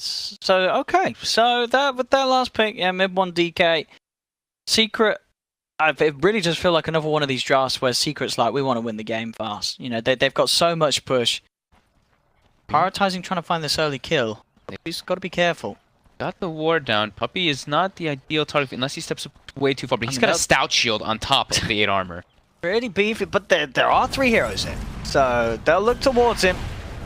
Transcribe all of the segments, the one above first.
So, okay. So, with that last pick, yeah, mid 1 DK. Secret, it really does feel like another one of these drafts where Secret's like, we want to win the game fast. You know, they've got so much push. Prioritizing trying to find this early kill. He's got to be careful. Got the ward down. Puppey is not the ideal target unless he steps way too far. But he's got a stout shield on top of the 8 armor. Pretty beefy, but there are 3 heroes here. So they'll look towards him.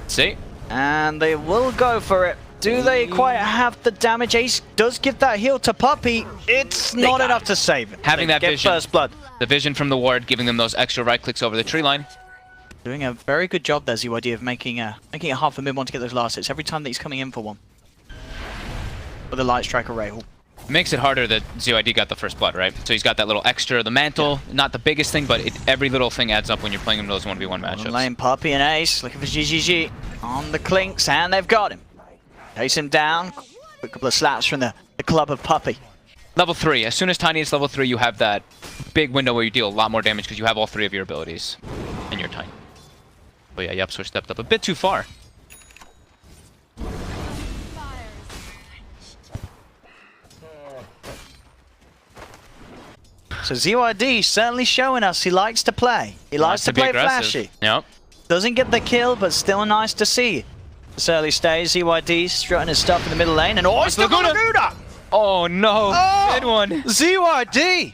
See? And they will go for it. Do they quite have the damage? Ace does give that heal to Puppey. It's not enough to save it. Having that vision. First blood. The vision from the ward, giving them those extra right clicks over the tree line. Doing a very good job there, ZYD, of making it hard for mid 1 to get those last hits every time that he's coming in for one. With a light strike array. Makes it harder that ZYD got the first blood, right? So he's got that little extra, the mantle, not the biggest thing, but every little thing adds up when you're playing him those 1v1 matchups. Lane, Puppey and Ace looking for GGG on the clinks, and they've got him. Chase him down. Quick couple of slaps from the club of Puppey. Level 3. As soon as Tiny is level 3, you have that big window where you deal a lot more damage because you have all 3 of your abilities in your Tiny. But yeah, Yupsor stepped up a bit too far. So ZYD certainly showing us he likes to play. He likes to play flashy. Yep. Doesn't get the kill, but still nice to see. This early stage, ZYD strutting his stuff in the middle lane, and it's the Laguna! Oh no, good one. ZYD!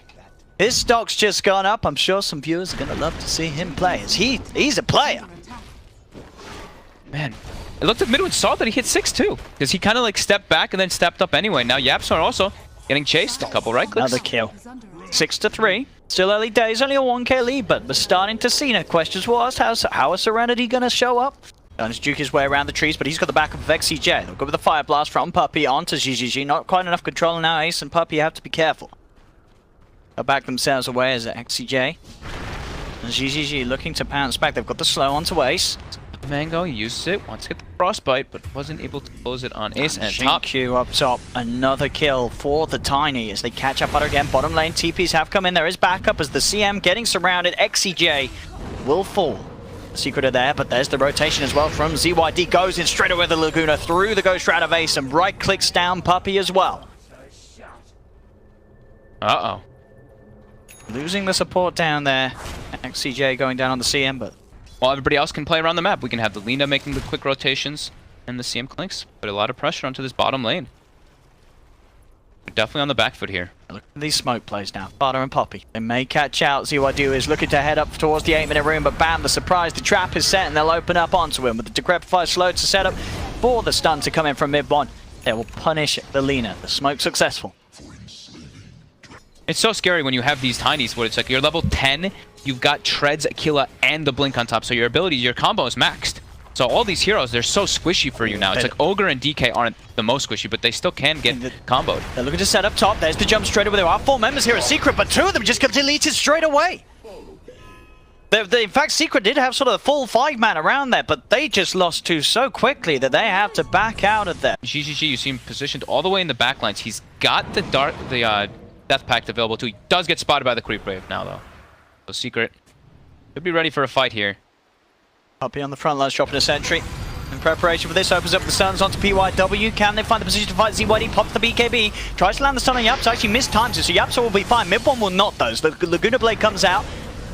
His stock's just gone up. I'm sure some viewers are gonna love to see him play, as he's a player. Man, it looked like Midwin saw that he hit 6 too, because he kind of like stepped back and then stepped up anyway. Now Yapsar also getting chased, a couple right clicks. Another kill. 6-3. Still early days, only a 1k lead, but we're starting to see. Now, questions was, how is Serenity going to show up? Going to juke his way around the trees, but he's got the back of XCJ. They'll go with the Fire Blast from Puppey onto GGG. Not quite enough control now. Ace and Puppey have to be careful. They'll back themselves away as XCJ. And GGG looking to pounce back. They've got the slow onto Ace. Mango uses it, wants to get the frostbite, but wasn't able to close it on Ace. And top Q up top. Another kill for the Tiny as they catch up again. Bottom lane TPs have come in. There is backup as the CM getting surrounded. XCJ will fall. Secret are there, but there's the rotation as well from ZYD. Goes in straight away the Laguna through the Ghost Shroud of Ace and right clicks down Puppey as well. Uh-oh. Losing the support down there. XCJ going down on the CM, but while everybody else can play around the map, we can have the Lina making the quick rotations and the CM clinks. Put a lot of pressure onto this bottom lane. We're definitely on the back foot here. Look at these smoke plays now. Butter and Puppey. They may catch out. ZYD is looking to head up towards the 8-minute room, but bam, the surprise. The trap is set and they'll open up onto him with the Decrepify slow to set up for the stun to come in from mid 1. They will punish the Lina. The smoke successful. It's so scary when you have these Tinies where it's like you're level 10, you've got Treads, Aquila, and the Blink on top, so your ability, your combo is maxed. So all these heroes, they're so squishy for you now. It's like Ogre and DK aren't the most squishy, but they still can get comboed. They're looking to set up top. There's the jump straight away. There are 4 members here at Secret, but 2 of them just got deleted straight away. In fact, Secret did have sort of a full 5-man around there, but they just lost 2 so quickly that they have to back out of there. GGG, you see him positioned all the way in the back lines. He's got the Death Pact available too. He does get spotted by the Creep Wave now, though. So Secret should be ready for a fight here. Puppey on the front lines, dropping a sentry. In preparation for this, opens up the stuns onto PYW. Can they find the position to fight ZYD? Pops the BKB. Tries to land the stun on Yapsor. Actually missed times it, so Yapsor will be fine. Mid 1 will not, though. So the Laguna Blade comes out.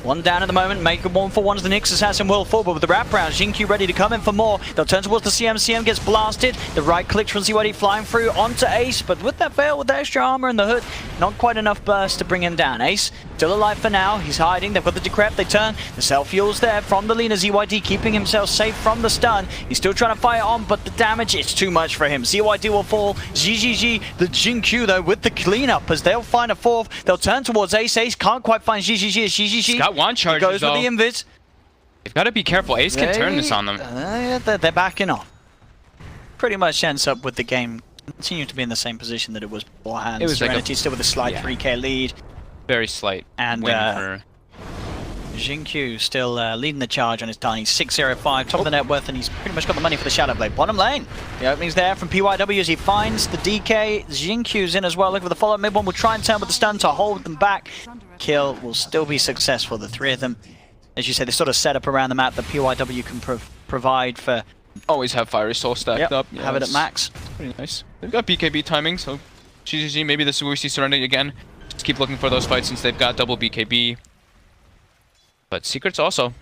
1 down at the moment. Make it 1-for-1 as the Nyx Assassin will fall, but with the wraparound, Xingqiu ready to come in for more. They'll turn towards the CM. CM gets blasted. The right click from ZYD flying through onto Ace, but with that veil, with the extra armor and the hood, not quite enough burst to bring him down. Ace still alive for now. He's hiding. They've got the Decrep. They turn. The self-fuel's there from the Lina. ZYD keeping himself safe from the stun. He's still trying to fire on, but the damage is too much for him. ZYD will fall. GGG, the Xingqiu, though, with the cleanup as they'll find a 4th. They'll turn towards Ace. Ace can't quite find GGG as GGG. He's got one charge. Goes with the invis. They've got to be careful. Ace can turn this on them. They're backing off. Pretty much ends up with the game continuing to be in the same position that it was beforehand. It was Serenity like still with a slight 3k lead. Very slight and win for Xingqiu still leading the charge on his Tiny. 605, top of the net worth, and he's pretty much got the money for the Shadow Blade. Bottom lane, the opening's there from PYW as he finds the DK. Xingqiu's in as well, looking for the follow-up. Mid 1 will try and turn with the stun to hold them back. Kill will still be successful. The 3 of them, as you say, they sort of set up around the map that PYW can provide for. Always have Fiery Soul stacked up. Have it at max. Pretty nice. They've got BKB timing, so GGG, maybe this is where we see Serenity again. Just keep looking for those fights since they've got double BKB. But Secret's also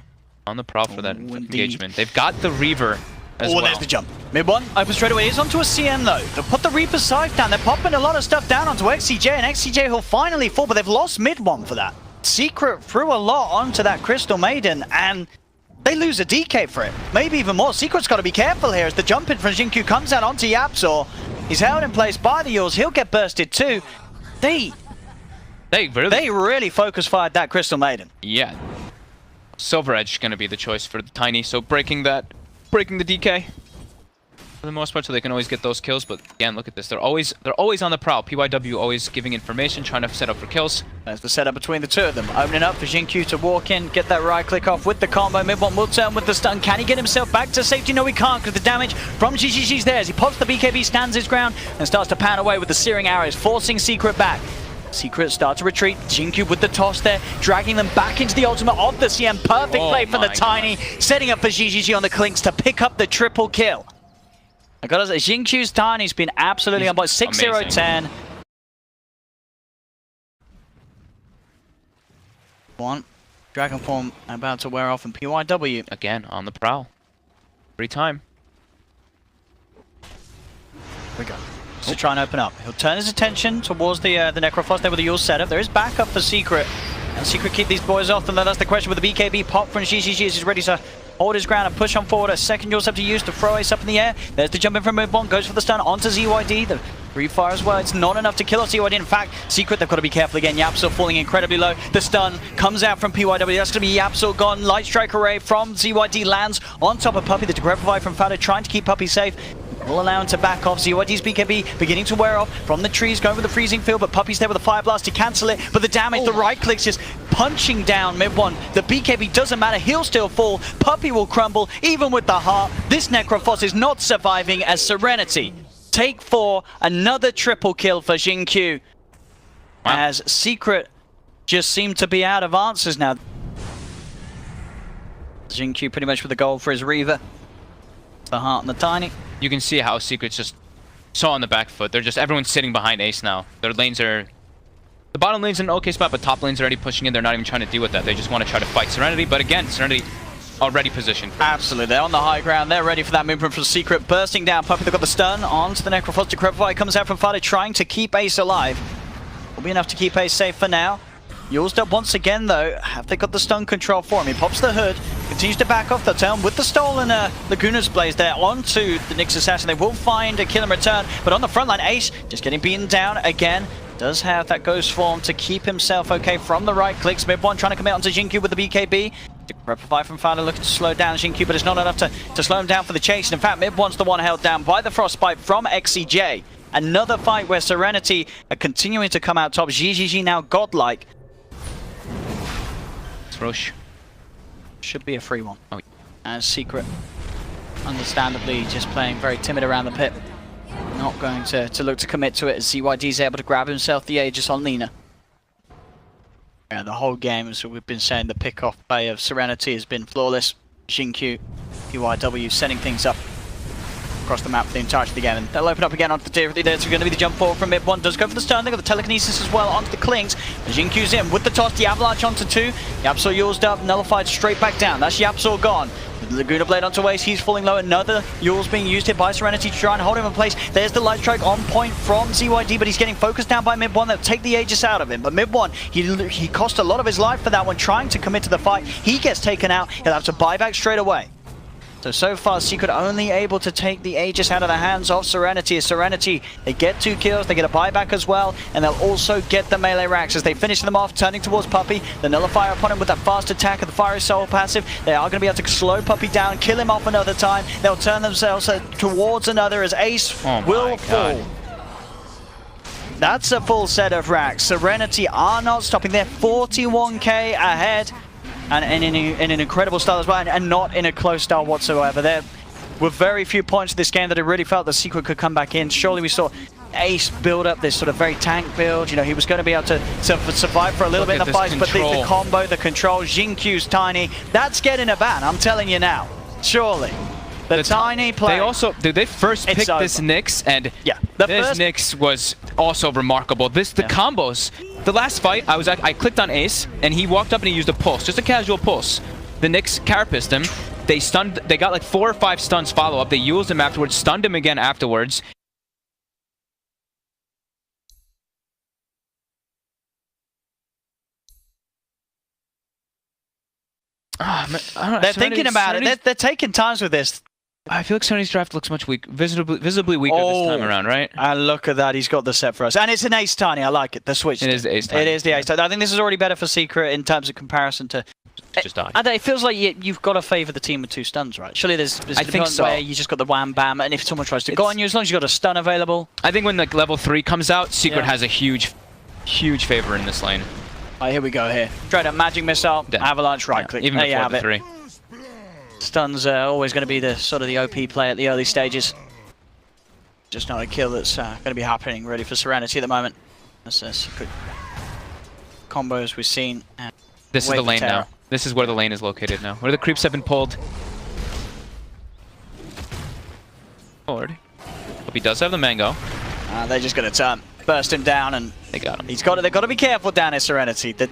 on the prowl for that engagement. They've got the Reaver as well. There's the jump. Mid one, open straight away. He's onto a CN though. They'll put the Reaper scythe down. They're popping a lot of stuff down onto XCJ, and XCJ will finally fall, but they've lost mid one for that. Secret threw a lot onto that Crystal Maiden, and they lose a DK for it. Maybe even more. Secret's got to be careful here as the jump in from Xingqiu comes out onto Yapzor. He's held in place by the Yules. He'll get bursted too. They really focus fired that Crystal Maiden. Yeah. Silver Edge going to be the choice for the Tiny, so breaking the DK for the most part, so they can always get those kills. But again, look at this. They're always on the prowl. PYW always giving information, trying to set up for kills. There's the setup between the two of them. Opening up for Xingqiu to walk in, get that right click off with the combo. Mid one will turn with the stun. Can he get himself back to safety? No, he can't, because the damage from GGG's there as he pops the BKB, stands his ground, and starts to pan away with the searing arrows, forcing Secret back. Secret start to retreat. Xingqiu with the toss there, dragging them back into the ultimate of the CM. Perfect play for the Tiny, setting up for GGG on the Clinks to pick up the triple kill. I gotta say, Xingqiu's Tiny's been absolutely on by 6-0-10. One. Dragon form about to wear off, and PYW again on the prowl. Every time. Here we go. To try and open up. He'll turn his attention towards the Necrophos there with the Yule setup. There is backup for Secret. And Secret keep these boys off, and that's the question with the BKB pop from GGG as he's ready to hold his ground and push on forward. A second Yule setup to use to throw Ace up in the air. There's the jump in from Mid1, goes for the stun onto ZYD. The free fire as well. It's not enough to kill off ZYD. In fact, Secret, they've got to be careful again. Yapzor falling incredibly low. The stun comes out from PYW. That's going to be Yapzor gone. Light Strike Array from ZYD lands on top of Puppey. The Decrepify from Fado trying to keep Puppey safe. Will allow him to back off. ZYD's BKB beginning to wear off from the trees, going with the freezing field, but Puppey's there with a fire blast to cancel it. But the damage, the right clicks just punching down mid one. The BKB doesn't matter, he'll still fall. Puppey will crumble, even with the heart. This Necrophos is not surviving as Serenity take 4, another triple kill for Xingqiu. Wow. As Secret just seem to be out of answers now. Xingqiu pretty much with the goal for his Reaver. The heart and the Tiny. You can see how Secret's just so on the back foot. They're just, everyone's sitting behind Ace now. Their lanes are, the bottom lane's in an okay spot, but top lane's already pushing in. They're not even trying to deal with that. They just want to try to fight Serenity, but again, Serenity already positioned. Absolutely, they're on the high ground. They're ready for that movement from Secret. Bursting down, Puppey, they've got the stun onto the Necrophos. Decrepify comes out from Fado, trying to keep Ace alive. Will be enough to keep Ace safe for now. Yule's up once again though. Have they got the stun control for him? He pops the hood, continues to back off the turn with the stolen Laguna's Blaze there onto the Nyx Assassin. They will find a kill in return, but on the front line, Ace just getting beaten down again. Does have that ghost form to keep himself okay from the right clicks. Mid1 trying to commit onto Xingqiu with the BKB. Decrepify from Fado looking to slow down Xingqiu, but it's not enough to slow him down for the chase. And in fact, Mid1's the one held down by the Frostbite from XCJ. Another fight where Serenity are continuing to come out top. GGG now godlike. Roche. Should be a free one. Oh. As Secret, understandably, just playing very timid around the pit. Not going to look to commit to it as ZYD's able to grab himself the Aegis on Nina. Yeah, the whole game, as we've been saying, the pick-off play of Serenity has been flawless. Xingqiu, PYW setting things up across the map for the entirety of the game, and they'll open up again onto the tier 3 there. It's going to be the jump forward from Mid1. Does go for the stun. They've got the telekinesis as well onto the Clings. Xingqiu's in with the toss, the avalanche onto 2. Yapzor Yule's up, nullified straight back down. That's Yapzor gone. The Laguna Blade onto Ace, he's falling low. Another Yule's being used here by Serenity to try and hold him in place. There's the Light Strike on point from ZYD, but he's getting focused down by Mid1. They'll take the Aegis out of him, but Mid1, he cost a lot of his life for that one, trying to commit to the fight. He gets taken out. He'll have to buy back straight away. So far, Secret only able to take the Aegis out of the hands of Serenity. Serenity, they get 2 kills, they get a buyback as well, and they'll also get the melee racks as they finish them off, turning towards Puppey. The Nullifier upon him with that fast attack of the Fiery Soul passive. They are going to be able to slow Puppey down, kill him off another time. They'll turn themselves towards another as Ace will fall. That's a full set of racks. Serenity are not stopping. They're 41k ahead. And in an incredible style as well, and not in a close style whatsoever. There were very few points in this game that I really felt that Secret could come back in. Surely we saw Ace build up this sort of very tank build. You know, he was going to be able to survive for a little bit in the fight, but the combo, the control, Xingqiu's Tiny, that's getting a ban, I'm telling you now. Surely. The tiny play. They also they first picked this Nyx, and yeah, this Nyx was also remarkable. The combos. The last fight, I clicked on Ace, and he walked up and he used a pulse, just a casual pulse. The Nyx carapissed him. They stunned. They got like 4 or 5 stuns follow up. They used him afterwards, stunned him again afterwards. They're thinking about it. They're taking times with this. I feel like Sony's draft looks much visibly weaker this time around, right? And look at that, he's got the set for us. And it's an ace tiny, I like it, the switch. It is the ace tiny. It is the ace tiny. I think this is already better for Secret in terms of comparison to... Just die. It feels like you've got to favour the team with 2 stuns, right? Surely there's I think so. Where you just got the wham bam, and if someone tries to go on you, as long as you've got a stun available... I think when like level 3 comes out, Secret has a huge favor in this lane. Alright, here we go here. Straight up magic missile, avalanche, right click. Even before the 3. Stuns are always going to be the sort of the OP play at the early stages. Just not a kill that's going to be happening really for Serenity at the moment. That's Secret combos we've seen. This is the lane now. This is where the lane is located now. Where the creeps have been pulled. Forward. Hope he does have the mango. They're just going to burst him down, and they got him. They've got to be careful down at Serenity. The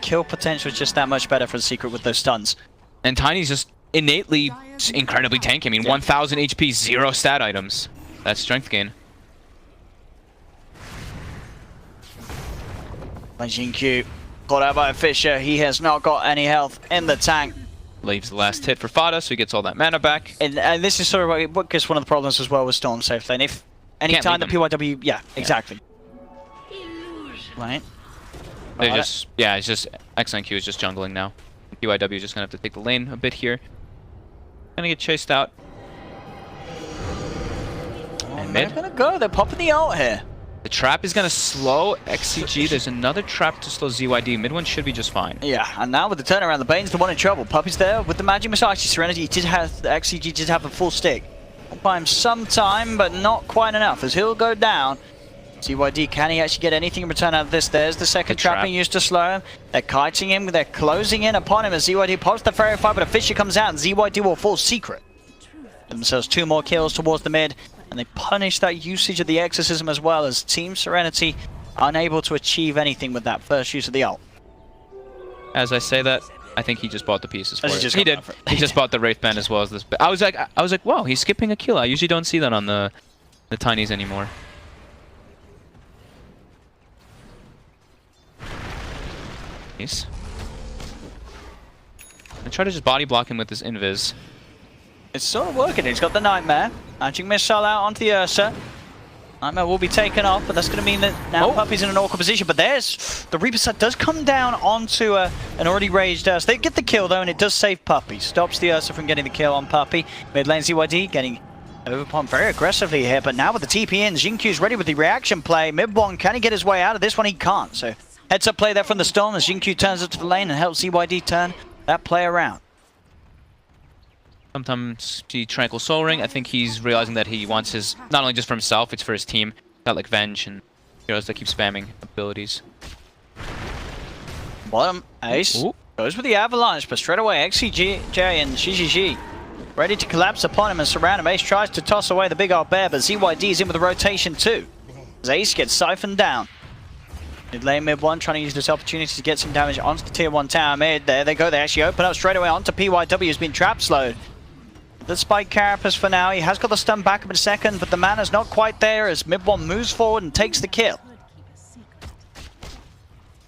kill potential is just that much better for Secret with those stuns. And Tiny's just innately incredibly tanky. I mean, 1000 HP, 0 stat items. That's strength gain. Jinq caught out by a Fisher. He has not got any health in the tank. Leaves the last hit for Fada, so he gets all that mana back. And this is sort of what gets one of the problems as well with Storm safe lane. If any time the PYW, exactly. Right. It's just XNQ is just jungling now. PYW is just gonna have to take the lane a bit here. Gonna get chased out. And mid. They're gonna go. They're popping the ult here. The trap is gonna slow XCG. There's another trap to slow ZYD. Mid one should be just fine. Yeah, and now with the turnaround, the Bane's the one in trouble. Puppy's there with the magic missile. Actually, Serenity did have the XCG did have a full stick. Will buy him some time, but not quite enough. As he'll go down. ZYD, can he actually get anything in return out of this? There's the second trap being used to slow him. They're kiting him, they're closing in upon him as ZYD pops the Fairy Fire, but a Fisher comes out and ZYD will fall Secret. Themselves 2 more kills towards the mid, and they punish that usage of the Exorcism as well, as Team Serenity unable to achieve anything with that first use of the ult. As I say that, I think he just bought the pieces for it. He did. He just bought the Wraith Band as well as this. I was like, wow, he's skipping a kill. I usually don't see that on the Tinies anymore. Nice. I try to just body block him with this invis. It's sort of working. He's got the Nightmare. Magic Missile out onto the Ursa. Nightmare will be taken off, but that's going to mean that now Puppy's in an awkward position. But there's the Reaper set does come down onto an already raged Ursa. They get the kill though, and it does save Puppy. Stops the Ursa from getting the kill on Puppy. Mid lane ZYD getting overpumped very aggressively here, but now with the TP in, Jinq's ready with the reaction play. Mid one, can he get his way out of this one? He can't. So heads up play there from the Storm as Jinq turns up to the lane and helps ZYD turn that play around. Sometimes he Tranquil Soul Ring. I think he's realizing that he wants his, not only just for himself, it's for his team. Got like Venge and heroes that keep spamming abilities. Bottom, Ace goes with the Avalanche, but straight away XCJ and GGG ready to collapse upon him and surround him. Ace tries to toss away the big old bear, but ZYD is in with the rotation too. As Ace gets siphoned down. Mid lane, mid one, trying to use this opportunity to get some damage onto the tier 1 tower mid. There they go, they actually open up straight away onto PYW, who's been trap slowed. The Spike Carapace for now, he has got the stun back up in a second, but the mana's not quite there as mid one moves forward and takes the kill.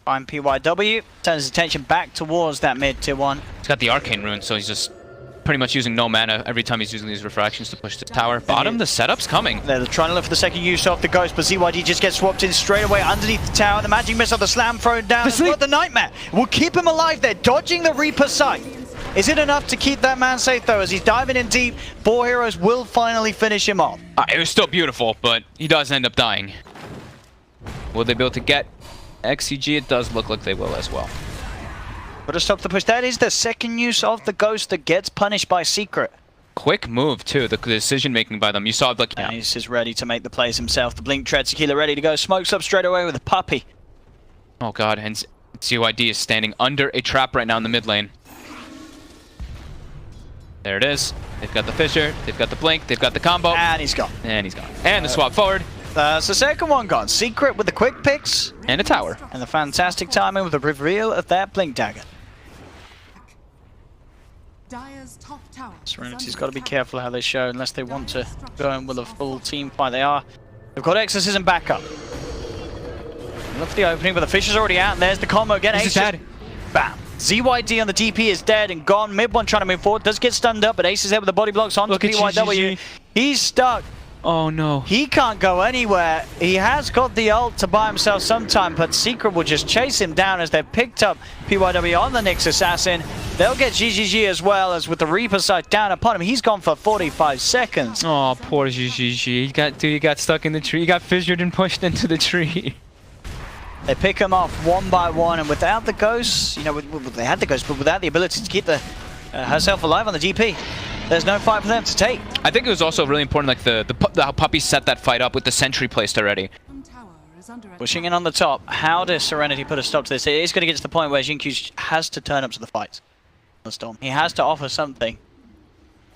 Fine PYW, turns his attention back towards that mid tier 1. He's got the Arcane Rune, so he's just pretty much using no mana every time he's using these refractions to push the tower. Bottom, the setup's coming. They're trying to look for the second use of the Ghost, but ZYD just gets swapped in straight away underneath the tower. The Magic Missile, the Slam thrown down. The Nightmare will keep him alive there, dodging the Reaper sight. Is it enough to keep that man safe though? As he's diving in deep, 4 heroes will finally finish him off. It was still beautiful, but he does end up dying. Will they be able to get XCG? It does look like they will as well. But to stop the push, that is the second use of the Ghost that gets punished by Secret. Quick move too, the decision making by them. You saw like Ace is ready to make the plays himself. The Blink Tread Tequila ready to go. Smokes up straight away with a Puppy. Oh god, and ZYD is standing under a trap right now in the mid lane. There it is. They've got the Fissure, they've got the Blink, they've got the combo. And he's gone. And he's gone. And the swap forward. So second one gone. Secret with the quick picks. And a tower. And the fantastic timing with the reveal of that Blink dagger. Serenity's got to be careful how they show unless they want to go in with a full team fight. They've got Exorcism back up. Look for the opening, but the Fisher's already out, and there's the combo again. Ace is dead. Bam. ZYD on the DP is dead and gone. Mid one trying to move forward. Does get stunned up, but Ace is there with the body blocks on to PYW. He's stuck. Oh no. He can't go anywhere. He has got the ult to buy himself some time, but Secret will just chase him down as they've picked up PYW on the Nyx Assassin. They'll get GGG as well, as with the Reaper sight down upon him. He's gone for 45 seconds. Oh, poor GGG. He got stuck in the tree. He got fissured and pushed into the tree. They pick him off one by one, and without the ghosts, you know, they had the ghosts, but without the ability to keep herself alive on the DP, there's no fight for them to take. I think it was also really important, like how Puppy set that fight up with the sentry placed already. Pushing in on the top. How does Serenity put a stop to this? It is going to get to the point where Xingqiu has to turn up to the fight. The Storm. He has to offer something.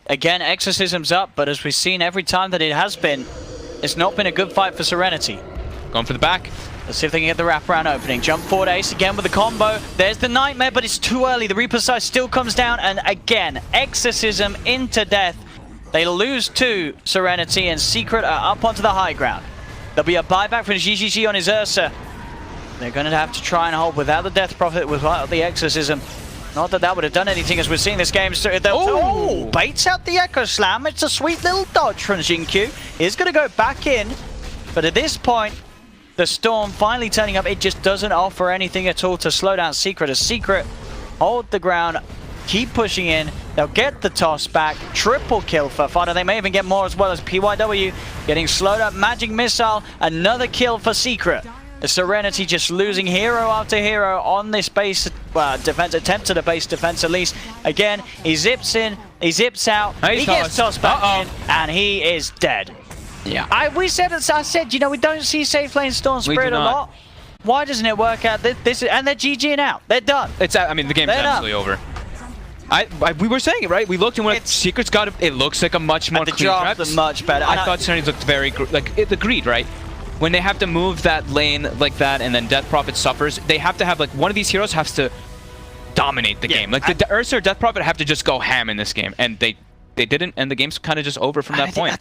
Again, Exorcism's up, but as we've seen every time that it has been, it's not been a good fight for Serenity. Going for the back. Let's see if they can get the wraparound opening. Jump forward Ace again with the combo. There's the Nightmare, but it's too early. The Reaper size still comes down, and again, Exorcism into death. They lose to Serenity, and Secret are up onto the high ground. There'll be a buyback for GGG on his Ursa. They're going to have to try and hold without the Death Prophet, without the Exorcism. Not that that would have done anything as we're seeing this game. Oh, baits out the Echo Slam. It's a sweet little dodge from Xingqiu. He's going to go back in, but at this point, the Storm finally turning up. It just doesn't offer anything at all to slow down Secret. As Secret hold the ground, keep pushing in. They'll get the toss back. Triple kill for Fighter. They may even get more as well, as PYW getting slowed up. Magic Missile, another kill for Secret. The Serenity just losing hero after hero on this base defense, attempt at a base defense at least. Again, he zips in, he zips out, he gets tossed back in, and he is dead. Yeah. I said, you know, we don't see safe lane Storm Spirit a lot. Why doesn't it work out? And they're GGing out. They're done. I mean, the game's absolutely over. We were saying it, right? We looked and went, Secret's got it. It looks like a much more clean draft. The much better. I thought Serenity looked very, the greed, right? When they have to move that lane like that and then Death Prophet suffers, they have to have, like, one of these heroes has to dominate the game. Like, the Ursa or Death Prophet have to just go ham in this game. And they didn't, and the game's kind of just over from that point.